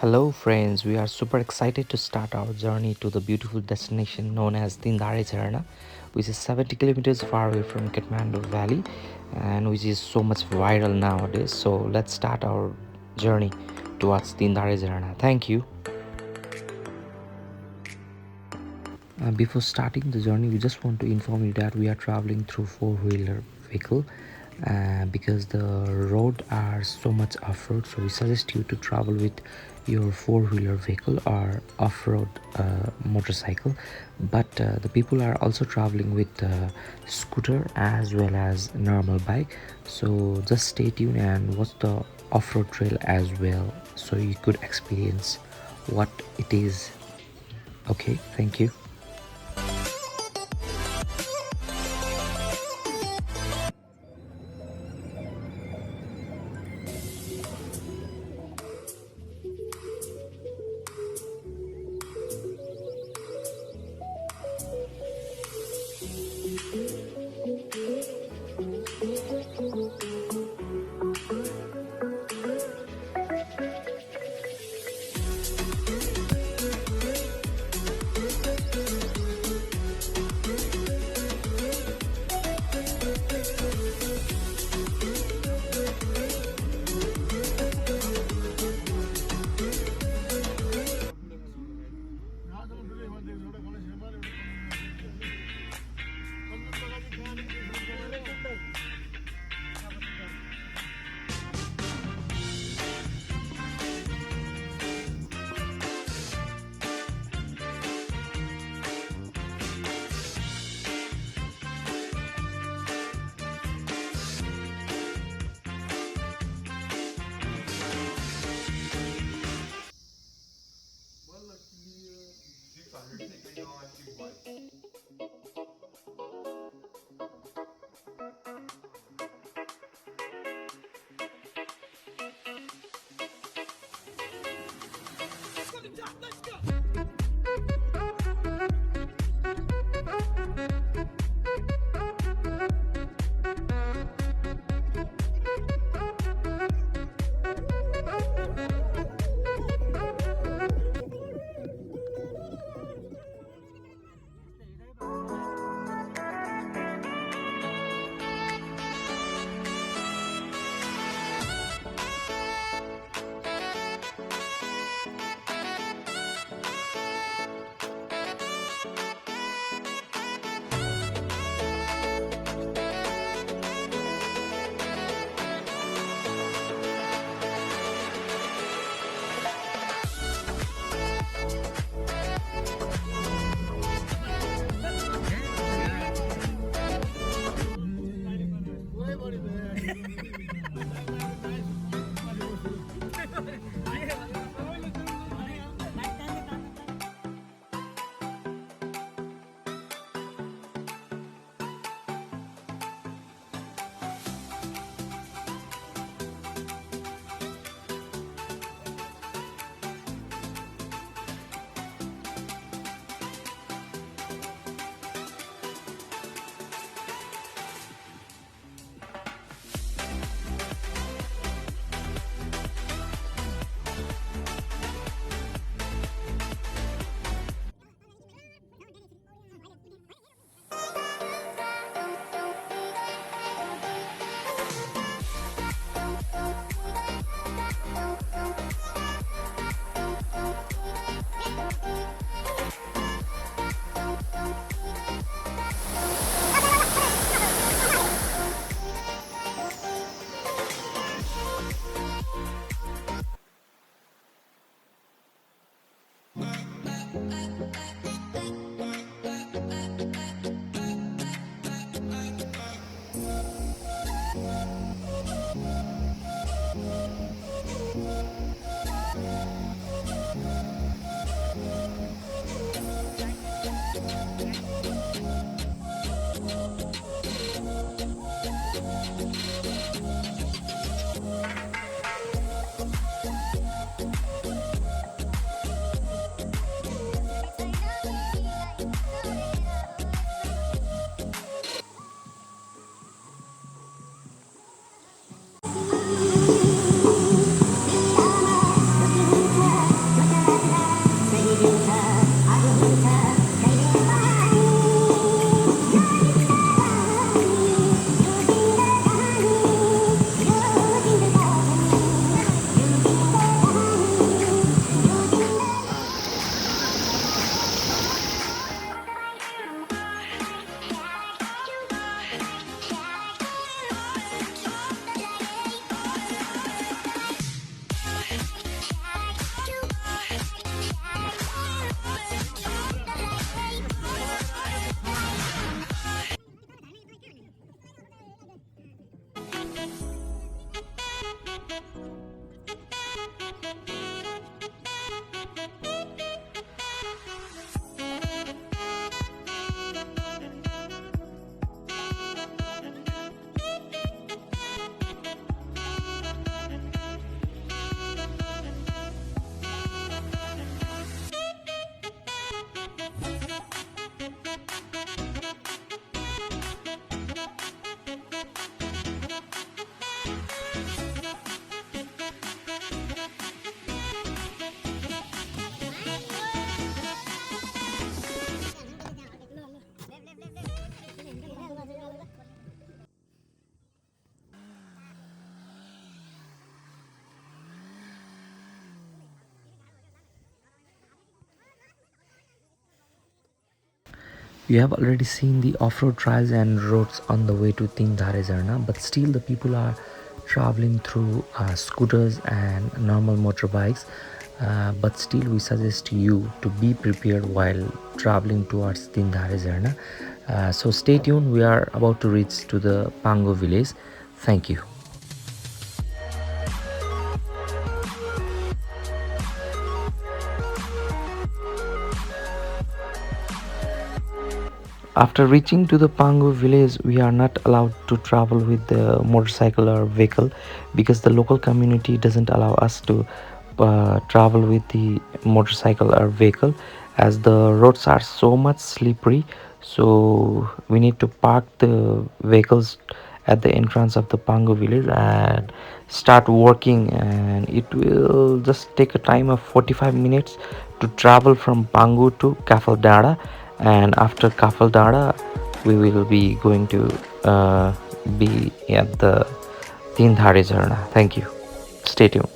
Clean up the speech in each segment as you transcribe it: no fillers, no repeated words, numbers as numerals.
Hello friends, we are super excited to start our journey to the beautiful destination known as Tin Dhare Jharana, which is 70 kilometers far away from Kathmandu Valley and which is so much viral nowadays. So let's start our journey towards Tin Dhare Jharana. Thank you. Before starting the journey, we just want to inform you that we are traveling through four-wheeler vehicle because the road are so much off-road, so we suggest you to travel with your four-wheeler vehicle or off-road motorcycle. But the people are also traveling with scooter as well as normal bike, so just stay tuned and watch the off-road trail as well so you could experience what it is. Okay, thank you. You have already seen the off-road trails and roads on the way to Tin Dhare Jharana, but still the people are traveling through scooters and normal motorbikes. But still, we suggest you to be prepared while traveling towards Tin Dhare Jharana. So stay tuned. We are about to reach to the Pango village. Thank you. After reaching to the Pangu village, we are not allowed to travel with the motorcycle or vehicle because the local community doesn't allow us to travel with the motorcycle or vehicle, as the roads are so much slippery. So we need to park the vehicles at the entrance of the Pangu village and start working, and it will just take a time of 45 minutes to travel from Pangu to Kafaldara. And after Kafaldara, we will be going to be at the Tin Dhare Jharana. Thank you. Stay tuned.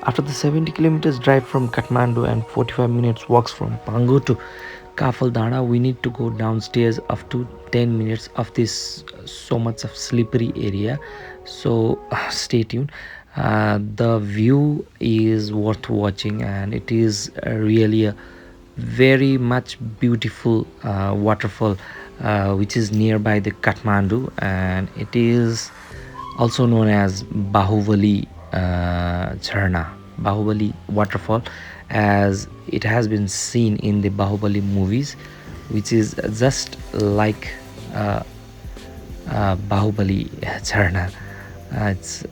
After the 70 kilometers drive from Kathmandu and 45 minutes walks from Pangu to Kafaldana, we need to go downstairs up to 10 minutes of this so much of slippery area. So stay tuned. The view is worth watching, and it is really a very much beautiful waterfall which is nearby the Kathmandu, and it is also known as Bahubali Jharana, Bahubali waterfall, as it has been seen in the Bahubali movies, which is just like Bahubali Jharana. It's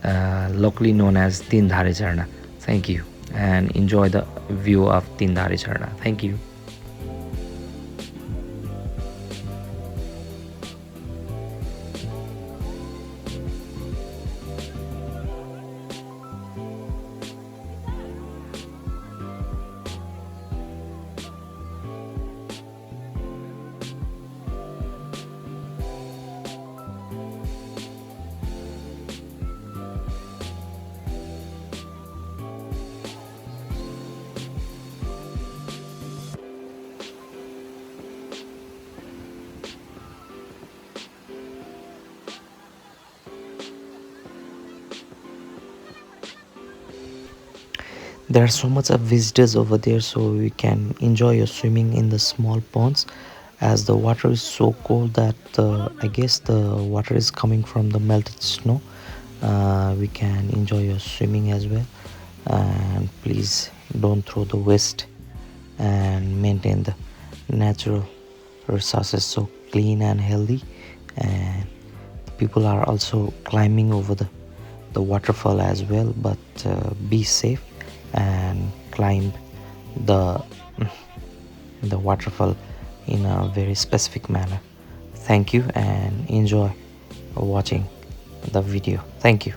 locally known as Tin Dhare Jharana. Thank you, and enjoy the view of Tin Dhare Jharana. Thank you. There are so much of visitors over there, so you can enjoy your swimming in the small ponds, as the water is so cold that I guess the water is coming from the melted snow. We can enjoy your swimming as well, and please don't throw the waste and maintain the natural resources so clean and healthy. And people are also climbing over the waterfall as well, but be safe and climb the the waterfall in a very specific manner. Thank you, and enjoy watching the video. Thank you.